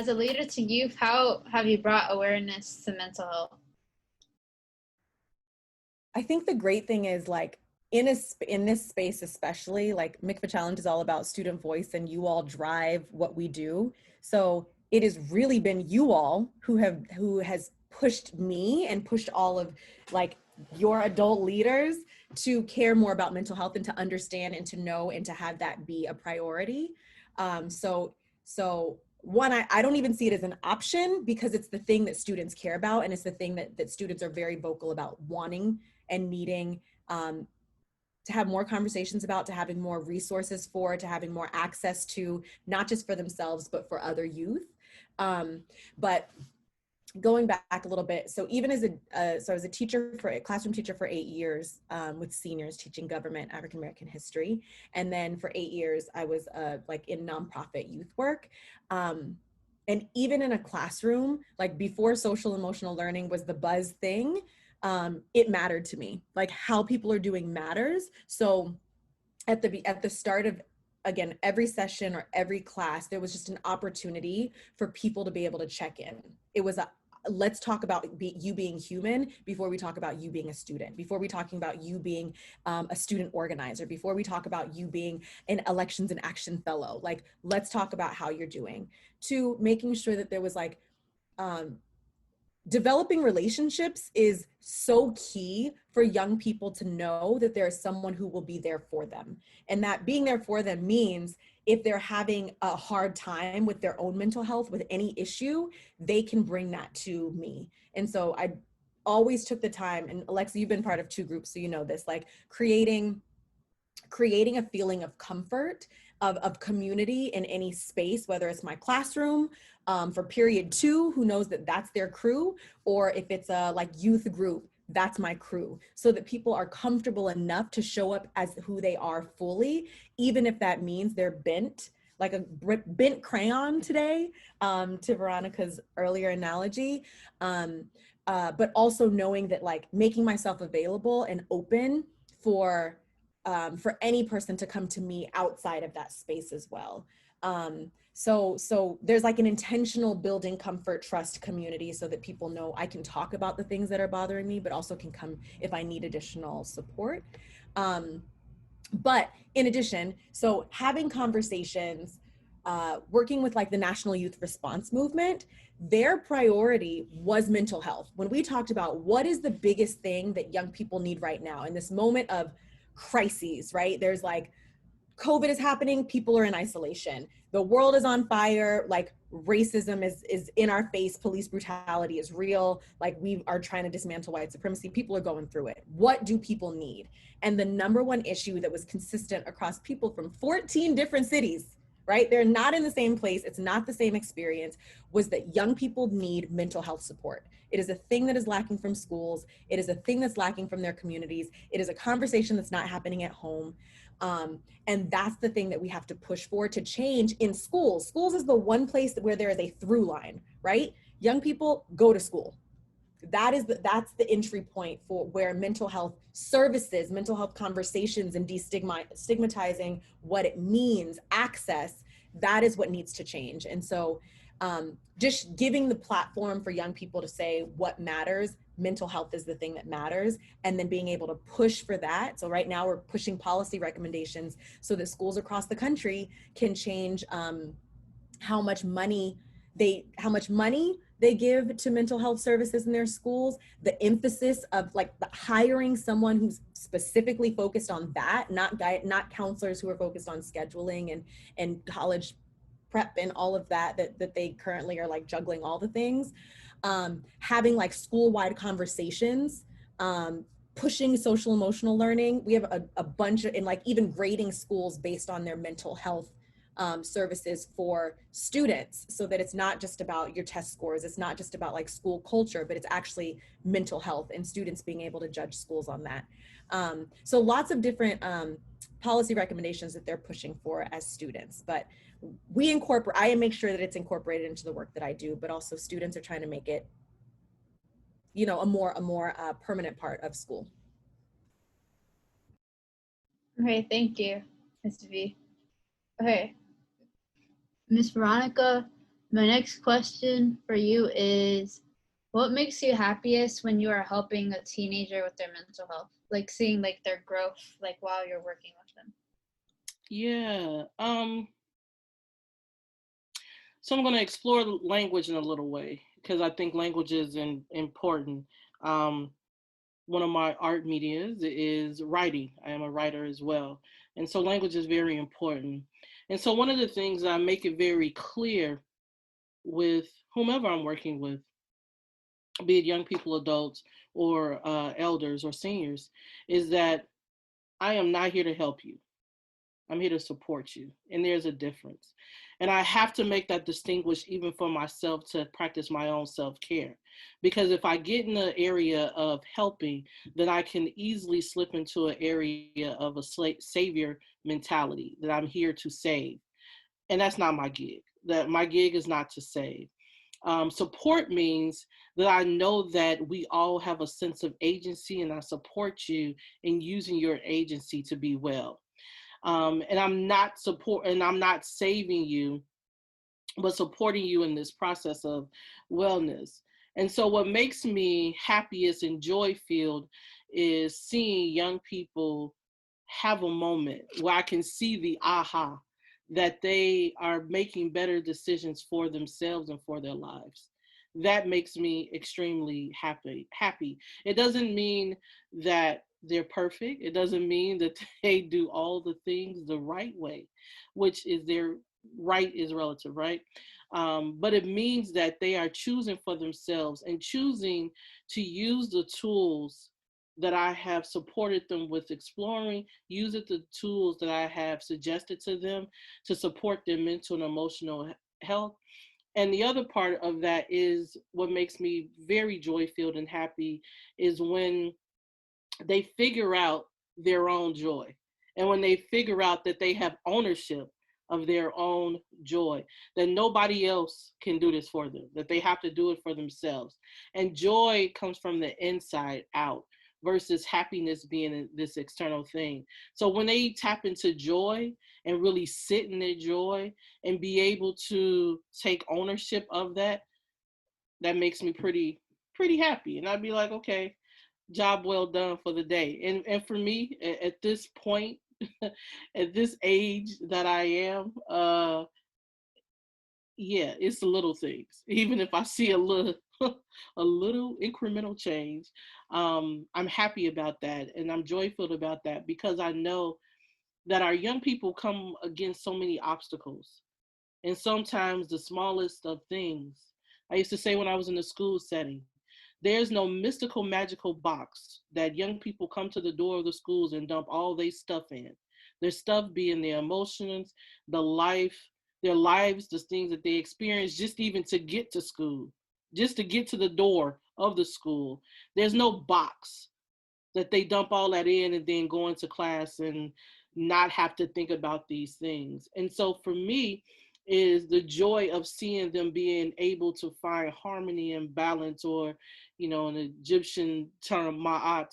as a leader to youth, how have you brought awareness to mental health? I think the great thing is like in this space, especially like MICFA Challenge is all about student voice and you all drive what we do. So it has really been you all who has pushed me and pushed all of like your adult leaders to care more about mental health and to understand and to know and to have that be a priority. So one, I don't even see it as an option because it's the thing that students care about and it's the thing that students are very vocal about wanting and needing to have more conversations about, to having more resources for, to having more access to, not just for themselves, but for other youth. But going back a little bit, so even as so I was a classroom teacher for 8 years with seniors teaching government, African American history, and then for 8 years I was like in nonprofit youth work. And even in a classroom, like before social emotional learning was the buzz thing, it mattered to me. Like how people are doing matters. So at the start of, again, every session or every class, there was just an opportunity for people to be able to check in. It was a let's talk about you being human before we talk about you being a student, before we talking about you being a student organizer, before we talk about you being an elections and action fellow. Like, let's talk about how you're doing, to making sure that there was like developing relationships is so key for young people to know that there is someone who will be there for them. And that being there for them means if they're having a hard time with their own mental health, with any issue, they can bring that to me. And so I always took the time, and Alexa, you've been part of 2 groups, so you know this, like creating a feeling of comfort, of community in any space, whether it's my classroom, for period 2, who knows that that's their crew, or if it's a like youth group, that's my crew, so that people are comfortable enough to show up as who they are fully, even if that means they're bent, like a bent crayon today, to Veronica's earlier analogy. But also knowing that like making myself available and open for any person to come to me outside of that space as well. So there's like an intentional building comfort, trust, community, so that people know I can talk about the things that are bothering me, but also can come if I need additional support. But in addition, so having conversations, working with like the National Youth Response Movement, their priority was mental health. When we talked about what is the biggest thing that young people need right now in this moment of crises, right? There's like COVID is happening, people are in isolation. The world is on fire, like racism is in our face, police brutality is real, like we are trying to dismantle white supremacy, people are going through it. What do people need? And the number one issue that was consistent across people from 14 different cities, right? They're not in the same place, it's not the same experience, was that young people need mental health support. It is a thing that is lacking from schools. It is a thing that's lacking from their communities. It is a conversation that's not happening at home. And that's the thing that we have to push for to change in schools. Schools is the one place where there is a through line, right? Young people go to school. That's the entry point for where mental health services, mental health conversations, and destigmatizing what it means, access, that is what needs to change. And so just giving the platform for young people to say what matters, mental health is the thing that matters, and then being able to push for that. So right now we're pushing policy recommendations so that schools across the country can change how much money they give to mental health services in their schools, the emphasis of like hiring someone who's specifically focused on that, not counselors who are focused on scheduling and college prep and all of that they currently are like juggling all the things. Having like school-wide conversations, pushing social emotional learning. We have a bunch of, and like even grading schools based on their mental health services for students, so that it's not just about your test scores, it's not just about like school culture, but it's actually mental health and students being able to judge schools on that. So lots of different policy recommendations that they're pushing for as students, but I make sure that it's incorporated into the work that I do, but also students are trying to make it, a more permanent part of school. Okay, thank you, Ms. V. Okay, Miss Veronica, My next question for you is, what makes you happiest when you are helping a teenager with their mental health? Like seeing like their growth like while you're working with them. Yeah. So I'm going to explore language in a little way because I think language is important. Um, One of my art medias is writing. I am a writer as well. And so language is very important. And so one of the things I make it very clear with whomever I'm working with, be it young people, adults, or elders or seniors, is that I am not here to help you. I'm here to support you. And there's a difference. And I have to make that distinguish even for myself to practice my own self care. Because if I get in the area of helping, then I can easily slip into an area of a savior mentality that I'm here to save. And that's not my gig. That my gig is not to save. Support means that I know that we all have a sense of agency, and I support you in using your agency to be well. And I'm not saving you, but supporting you in this process of wellness. And so what makes me happiest and joy filled is seeing young people have a moment where I can see the aha, that they are making better decisions for themselves and for their lives. That makes me extremely happy. It doesn't mean that they're perfect. It doesn't mean that they do all the things the right way, which is their right is relative, right? But it means that they are choosing for themselves and choosing to use the tools that I have supported them with exploring, use it the tools that I have suggested to them to support their mental and emotional health. And the other part of that is what makes me very joy filled and happy is when they figure out their own joy. And when they figure out that they have ownership of their own joy, that nobody else can do this for them, that they have to do it for themselves. And joy comes from the inside out versus happiness being this external thing. So when they tap into joy and really sit in their joy and be able to take ownership of that, that makes me pretty happy. And I'd be like, okay, job well done for the day. And for me, at this point, at this age that I am, yeah, it's the little things. Even if I see a little a little incremental change, I'm happy about that and I'm joyful about that because I know that our young people come against so many obstacles. And sometimes the smallest of things. I used to say when I was in the school setting, there's no mystical, magical box that young people come to the door of the schools and dump all their stuff in. Their stuff being their emotions, the life, their lives, the things that they experience just even to get to school, just to get to the door of the school. There's no box that they dump all that in and then go into class and not have to think about these things. And so for me, is the joy of seeing them being able to find harmony and balance, or, you know, an Egyptian term, ma'at,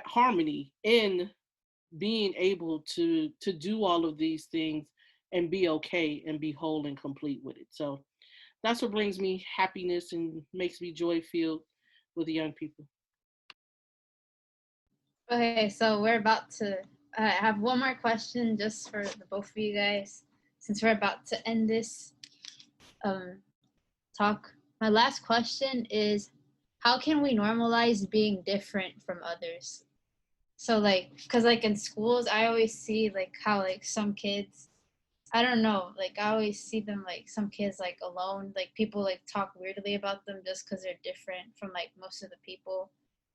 harmony in being able to do all of these things and be okay and be whole and complete with it. So that's what brings me happiness and makes me joy filled with the young people. Okay, so we're about to have one more question just for the both of you guys, since we're about to end this um, talk. My last question is, how can we normalize being different from others? So like, cause like in schools, I always see like how like some kids, I don't know, like I always see them like some kids like alone, like people like talk weirdly about them just because they're different from like most of the people,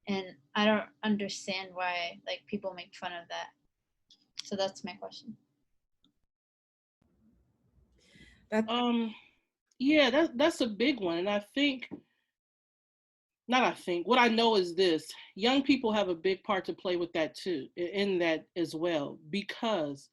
and I don't understand why like people make fun of that. So that's my question. That Um, yeah, that's a big one, and I think not. I think what I know is this: young people have a big part to play with that too, in that as well, because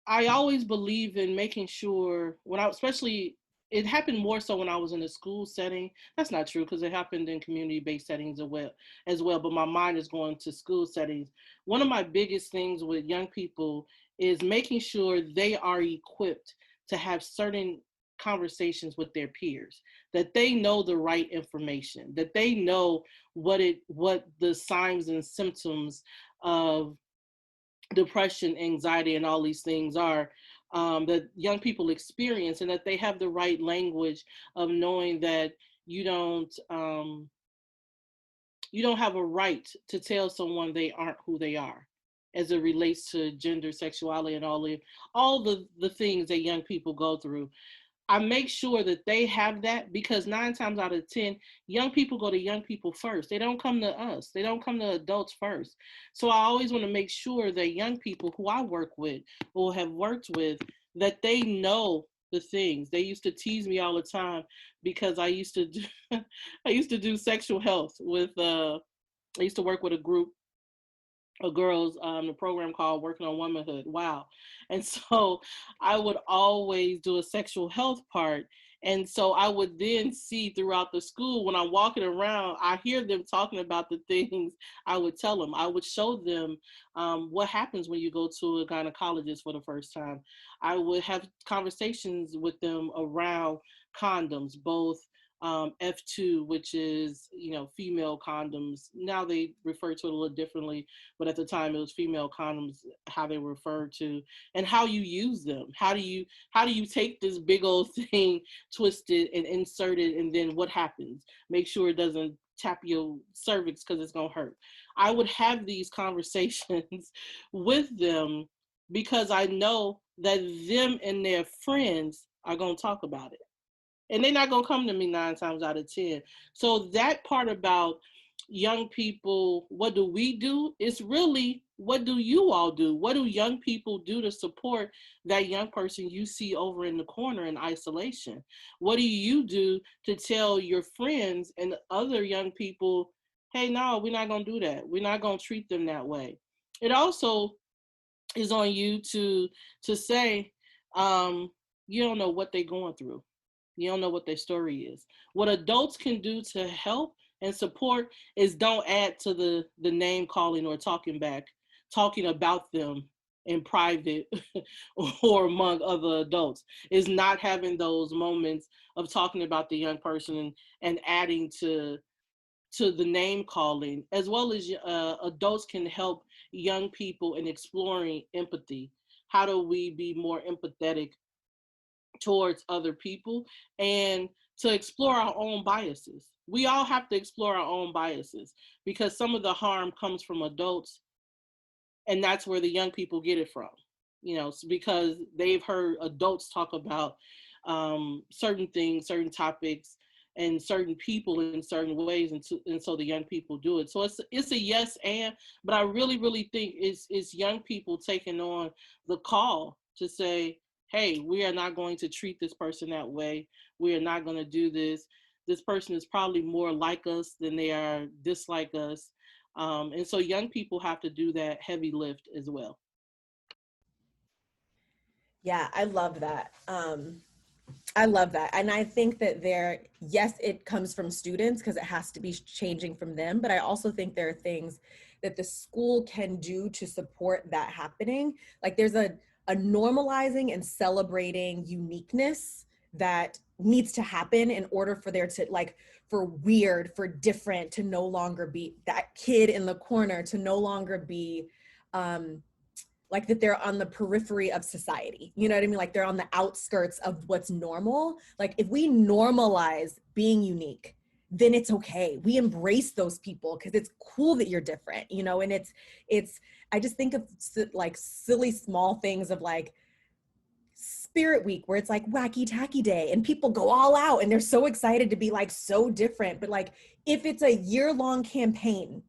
I always believe in making sure when I, especially, it happened more so when I was in a school setting. That's not true because it happened in community-based settings as well. But my mind is going to school settings. One of my biggest things with young people is making sure they are equipped to have certain conversations with their peers, that they know the right information, that they know what the signs and symptoms of depression, anxiety, and all these things are, that young people experience, and that they have the right language of knowing that you don't have a right to tell someone they aren't who they are, as it relates to gender, sexuality, and all the things that young people go through. I make sure that they have that, because 9 times out of 10, young people go to young people first. They don't come to us. They don't come to adults first. So I always want to make sure that young people who I work with or have worked with, that they know the things. They used to tease me all the time because I used to do, I used to do sexual health with, I used to work with a group of girls, the program called Working on Womanhood. Wow. And so I would always do a sexual health part. And so I would then see throughout the school, when I'm walking around, I hear them talking about the things I would tell them. I would show them what happens when you go to a gynecologist for the first time. I would have conversations with them around condoms, both F2, which is, female condoms. Now they refer to it a little differently, but at the time it was female condoms, how they were referred to, and how you use them. How do you take this big old thing, twist it and insert it, and then what happens? Make sure it doesn't tap your cervix because it's gonna hurt. I would have these conversations with them because I know that them and their friends are gonna talk about it. And they're not going to come to me 9 times out of 10. So that part about young people, what do we do? It's really, what do you all do? What do young people do to support that young person you see over in the corner in isolation? What do you do to tell your friends and other young people, hey, no, we're not going to do that. We're not going to treat them that way. It also is on you to say, you don't know what they're going through. You don't know what their story is. What adults can do to help and support is don't add to the name calling or talking about them in private or among other adults. Is not having those moments of talking about the young person and adding to the name calling, as well as adults can help young people in exploring empathy. How do we be more empathetic towards other people, and to explore our own biases? We all have to explore our own biases, because some of the harm comes from adults, and that's where the young people get it from, because they've heard adults talk about certain things, certain topics, and certain people in certain ways, and so the young people do it. So it's a yes and, but I really, really think it's young people taking on the call to say, hey, we are not going to treat this person that way. We are not going to do this. This person is probably more like us than they are dislike us. And so young people have to do that heavy lift as well. Yeah, I love that. I love that. And I think that yes, it comes from students because it has to be changing from them. But I also think there are things that the school can do to support that happening. Like there's a normalizing and celebrating uniqueness that needs to happen in order for there to, like, for weird, for different to no longer be that kid in the corner, to no longer be like that they're on the periphery of society. You know what I mean? Like they're on the outskirts of what's normal. Like if we normalize being unique, then it's okay. We embrace those people because it's cool that you're different, and it's, I just think of like silly small things of like Spirit Week, where it's like wacky tacky day and people go all out and they're so excited to be like so different. But like, if it's a year-long campaign,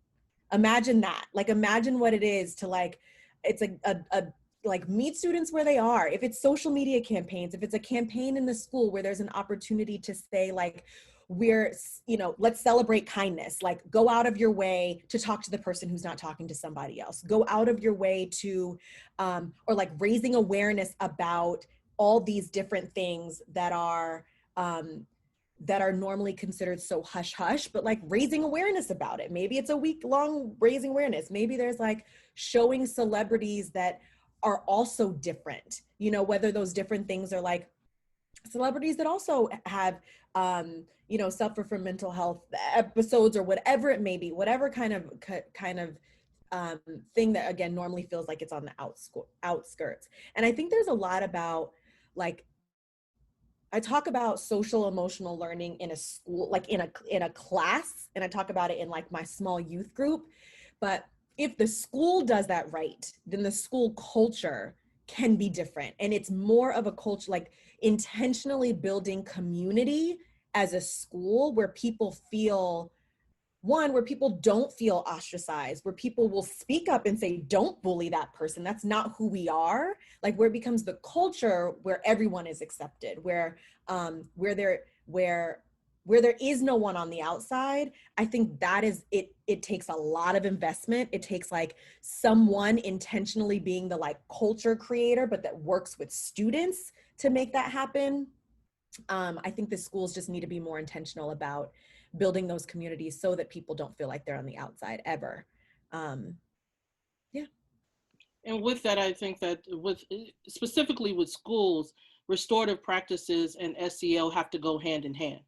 imagine that. Like, imagine what it is to like, it's a like meet students where they are. If it's social media campaigns, if it's a campaign in the school where there's an opportunity to say like, let's celebrate kindness, like go out of your way to talk to the person who's not talking to somebody else. Go out of your way to, or like raising awareness about all these different things that are normally considered so hush hush, but like raising awareness about it. Maybe it's a week long raising awareness. Maybe there's like showing celebrities that are also different, whether those different things are like celebrities that also have, suffer from mental health episodes or whatever it may be, whatever kind of thing that again normally feels like it's on the outskirts. And I think there's a lot about, like, I talk about social emotional learning in a school, like in a class, and I talk about it in like my small youth group. But if the school does that right, then the school culture can be different. And it's more of a culture, like intentionally building community as a school where people feel, one, where people don't feel ostracized, where people will speak up and say, don't bully that person, that's not who we are. Like, where it becomes the culture where everyone is accepted, where there is no one on the outside. I think that is it. It takes a lot of investment. It takes like someone intentionally being the like culture creator, but that works with students to make that happen. I think the schools just need to be more intentional about building those communities so that people don't feel like they're on the outside ever. Yeah. And with that, I think that with specifically with schools, restorative practices and SEL have to go hand in hand.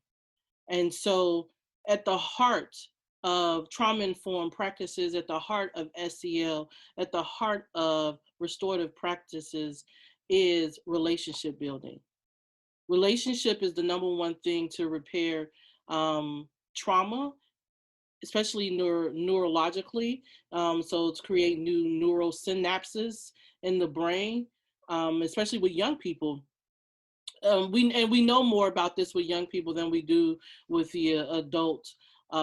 And so at the heart of trauma-informed practices, at the heart of SEL, at the heart of restorative practices is relationship building. Relationship is the number one thing to repair trauma, especially neurologically. So to create new neural synapses in the brain, especially with young people. We know more about this with young people than we do with the adult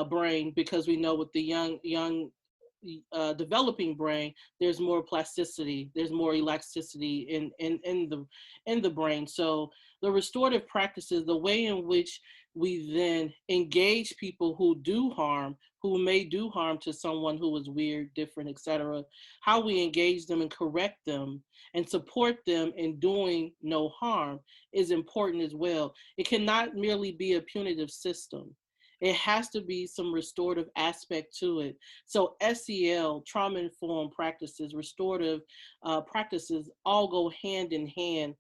brain, because we know with the young developing brain, there's more plasticity, there's more elasticity in the brain. So the restorative practices, the way in which we then engage people who do harm, who may do harm to someone who is weird, different, etc., how we engage them and correct them and support them in doing no harm is important as well. It cannot merely be a punitive system. It has to be some restorative aspect to it. So SEL, trauma-informed practices, restorative practices all go hand in hand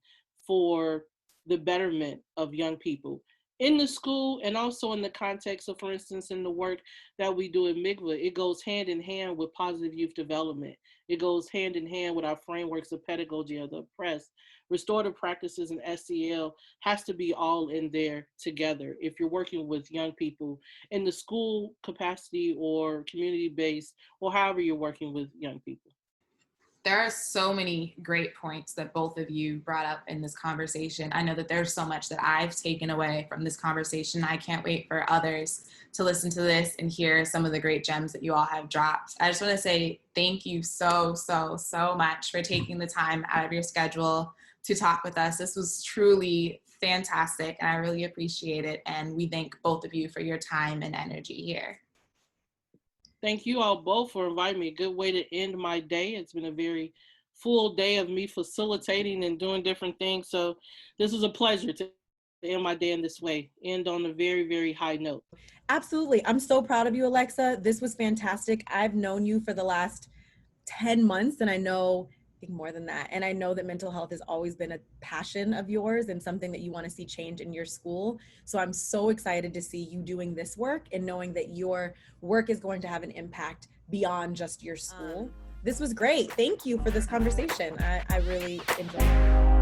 for the betterment of young people in the school, and also in the context of, for instance, in the work that we do at MIGVA. It goes hand in hand with positive youth development. It goes hand in hand with our frameworks of pedagogy of the oppressed. Restorative practices and SEL has to be all in there together if you're working with young people in the school capacity or community-based, or however you're working with young people. There are so many great points that both of you brought up in this conversation. I know that there's so much that I've taken away from this conversation. I can't wait for others to listen to this and hear some of the great gems that you all have dropped. I just want to say thank you so much for taking the time out of your schedule to talk with us. This was truly fantastic, and I really appreciate it. And we thank both of you for your time and energy here. Thank you all both for inviting me. A good way to end my day. It's been a very full day of me facilitating and doing different things. So this is a pleasure to end my day in this way, end on a very, very high note. Absolutely. I'm so proud of you, Alexa. This was fantastic. I've known you for the last 10 months, and I think more than that. And I know that mental health has always been a passion of yours and something that you want to see change in your school. So I'm so excited to see you doing this work and knowing that your work is going to have an impact beyond just your school. This was great. Thank you for this conversation. I really enjoyed it.